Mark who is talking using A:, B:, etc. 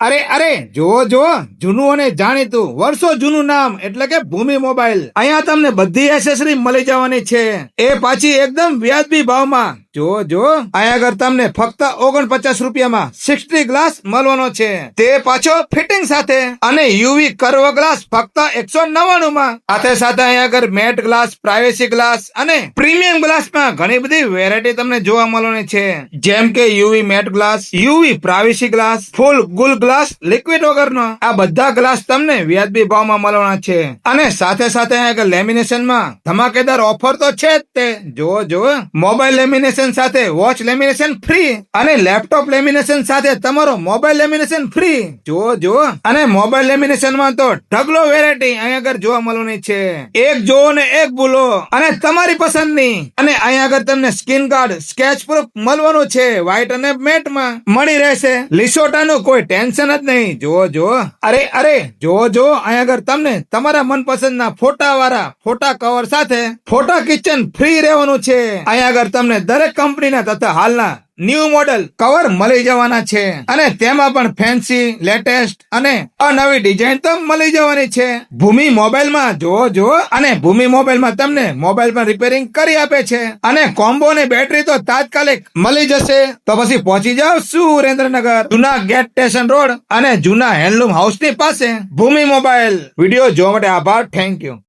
A: અરે અરે જુઓ જુઓ જૂનું અને જાણીતું વર્ષો જૂનું નામ એટલે કે ભૂમિ મોબાઈલ. અહીંયા તમને બધી એસેસરી મળી જવાની છે, એ પાછી એકદમ વ્યાજબી ભાવમાં. જુઓ જુઓ અહીંયા આગળ તમને ફક્ત 49 રૂપિયામાં 60 ગ્લાસ મળવાનો છે, તે પાછો ફિટિંગ સાથે. અને યુવી કર્વ ગ્લાસ ફક્ત 199 માં. સાથે સાથે અહીંયા આગળ મેટ ગ્લાસ, પ્રાઇવેસી ગ્લાસ અને પ્રીમિયમ ગ્લાસમાં ઘણી બધી વેરાયટી તમને જોવા મળવાની છે, જેમ કે UV matte glass, UV privacy glass, full glue glass liquid વગરનો. આ બધા ગ્લાસ તમને વ્યાજબી ભાવમાં મળવાના છે. અને સાથે સાથે અહીંયા આગળ લેમિનેશનમાં ધમાકેદાર ઓફર તો છે જ તે. જુઓ જુઓ મોબાઈલ લેમિનેશન સાથે વોચ લેમિનેશન ફ્રી અને લેપટોપ લેમિનેશન સાથે તમારો મોબાઈલ લેમિનેશન ફ્રી. જુઓ જુઓ અને મોબાઈલ લેમિનેશન માં તો ઢગલો વેરાયટી અહીંયા આગળ જોવા મળવાની છે. એક જોવો ને એક ભૂલો અને તમારી પસંદની. અને અહીંયા આગળ તમને સ્કિન ગાર્ડ, સ્કેચ પ્રૂફ મળવાનું છે, વ્હાઈટ અને મેટ માં મળી રહેશે. લિસોટાનું કોઈ ટેન્શન જ નહીં. જુઓ જુઓ અરે અરે જુઓ જુઓ અહીંયા આગળ તમને તમારા મનપસંદના ફોટા વાળા ફોટા કવર સાથે ફોટા કિચન ફ્રી રહેવાનું છે. અહીંયા આગળ તમને દરેક કંપનીના તથા હાલના ન્યૂ મોડેલ કવર મળી જવાના છે, અને તેમાં પણ ફેન્સી, લેટેસ્ટ અને અનવી ડિઝાઇન તો મળી જવાની છે. ભૂમિ મોબાઈલમાં જુઓ જુઓ અને ભૂમિ મોબાઈલમાં તમને મોબાઈલ પણ રિપેરિંગ કરી આપે છે, અને કોમ્બો ને બેટરી તો તાત્કાલિક મળી જશે. તો પછી પહોંચી જાઓ સુરેન્દ્રનગર જૂના ગેટ સ્ટેશન રોડ અને જૂના હેન્ડલૂમ હાઉસ ની પાસે ભૂમિ મોબાઈલ. વિડીયો જોવા માટે આભાર. Thank you.